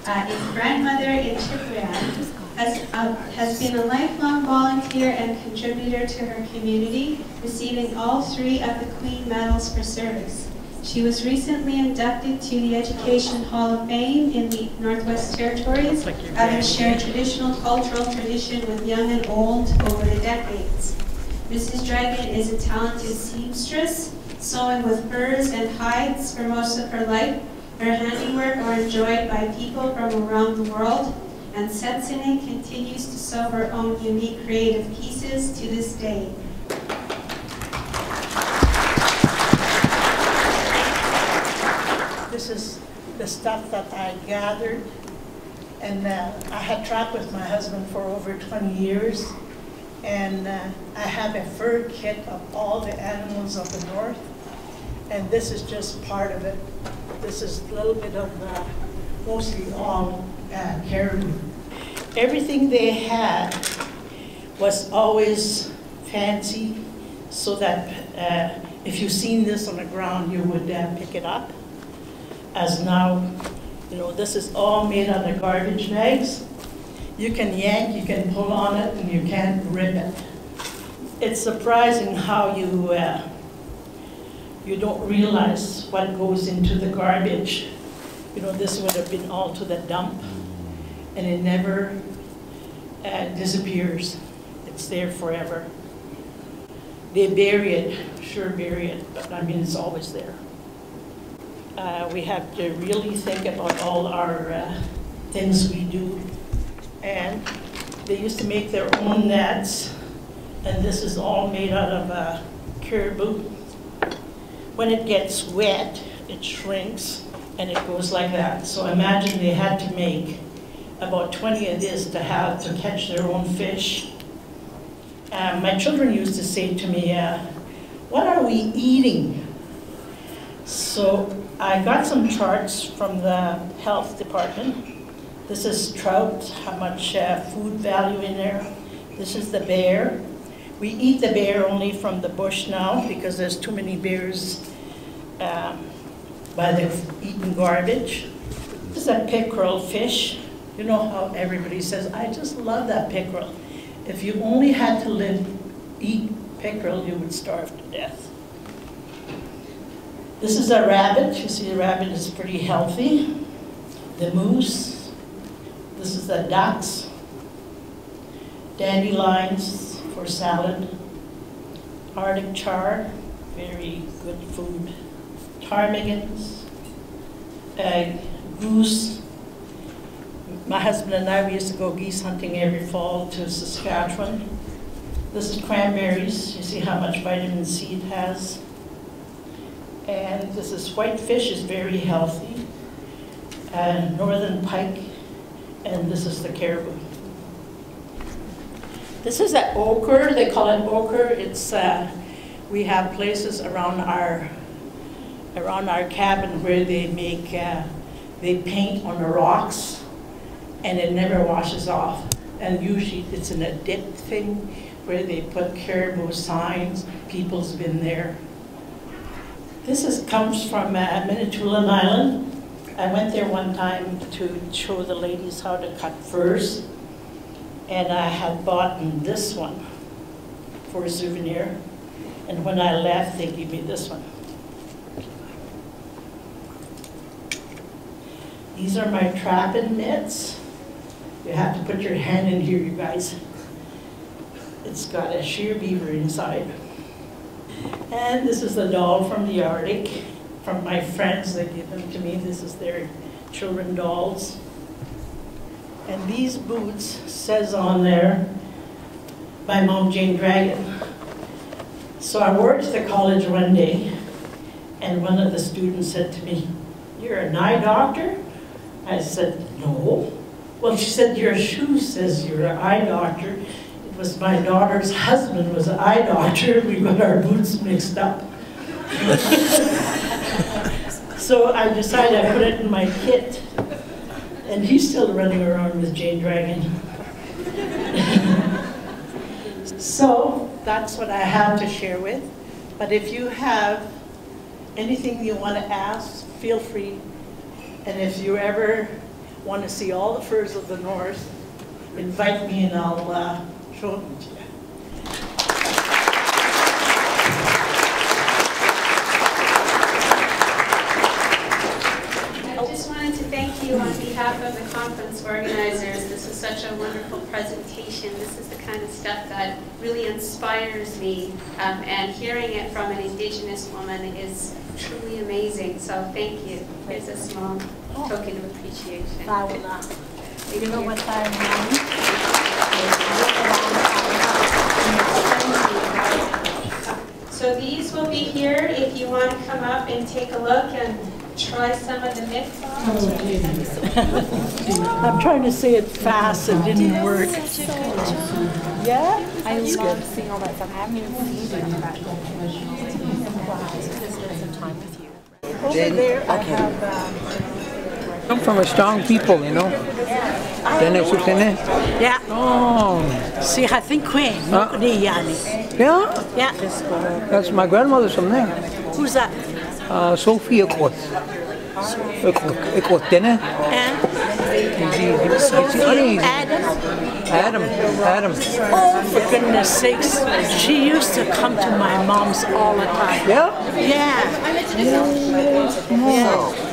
a grandmother in Chippewa, has been a lifelong volunteer and contributor to her community, receiving all 3 of the Queen Medals for service. She was recently inducted to the Education Hall of Fame in the Northwest Territories, having shared traditional cultural tradition with young and old over the decades. Mrs. Dragon is a talented seamstress, sewing with furs and hides for most of her life. Her handiwork are enjoyed by people from around the world, and Setsune continues to sew her own unique creative pieces to this day. This is the stuff that I gathered, and I had tracked with my husband for over 20 years, and I have a fur kit of all the animals of the north, and this is just part of it. This is a little bit of mostly all caribou. Everything they had was always fancy, so that if you've seen this on the ground, you would pick it up. As now, you know, this is all made out of garbage bags. You can yank, you can pull on it, and you can't rip it. It's surprising how you don't realize what goes into the garbage. You know, this would have been all to the dump, and it never disappears. It's there forever. They bury it, sure bury it, but I mean, it's always there. We have to really think about all our things we do. And they used to make their own nets, and this is all made out of caribou. When it gets wet, it shrinks, and it goes like that. So imagine they had to make about 20 of this to catch their own fish. My children used to say to me, what are we eating? So I got some charts from the health department. This is trout, how much food value in there. This is the bear. We eat the bear only from the bush now because there's too many bears by the eating garbage. This is a pickerel fish. You know how everybody says, I just love that pickerel. If you only had to eat pickerel, you would starve to death. This is a rabbit. You see the rabbit is pretty healthy. The moose. This is the ducks. Dandelions for salad. Arctic char, very good food. Ptarmigans. Goose. My husband and I, we used to go geese hunting every fall to Saskatchewan. This is cranberries. You see how much vitamin C it has. And this is white fish, is very healthy. Northern pike, and this is the caribou. This is an ochre, they call it ochre. It's, we have places around our cabin where they make, they paint on the rocks, and it never washes off. And usually it's in a dip thing where they put caribou signs, people's been there. This comes from Manitoulin Island. I went there one time to show the ladies how to cut furs, and I had bought this one for a souvenir, and when I left, they gave me this one. These are my trapping nets. You have to put your hand in here, you guys. It's got a sheer beaver inside. And this is the doll from the Arctic, from my friends. They give them to me. This is their children dolls. And these boots says on there, by Mom Jane Dragon. So I worked at the college one day, and one of the students said to me, "You're an eye doctor?" I said, "No." Well, she said, "Your shoe says you're an eye doctor." It was my daughter's husband was an eye doctor. We got our boots mixed up. So I decided I put it in my kit. And he's still running around with Jane Dragon. So that's what I have to share with. But if you have anything you want to ask, feel free. And if you ever want to see all the furs of the north, invite me and I'll show them to you. I just wanted to thank you on behalf of the conference organizers. This was such a wonderful presentation. This is the kind of stuff that really inspires me, and hearing it from an Indigenous woman is truly amazing. So thank you. Here's a small token of appreciation. You know what time So these will be here if you want to come up and take a look and try some of the myths on. I'm trying to say it fast, it didn't work. Yeah? I love seeing all that stuff. I haven't even seen it, but spend some time with you. Over there I have... I'm from a strong people, you know. Yeah. Oh. See, I think Queen. Yeah? Yeah. That's my grandmother's from there. Who's that? Sophie Ekot. Ekot, didn't it? Adam. Oh, for goodness sakes. She used to come to my mom's all the time. Yeah? Yeah. Yeah.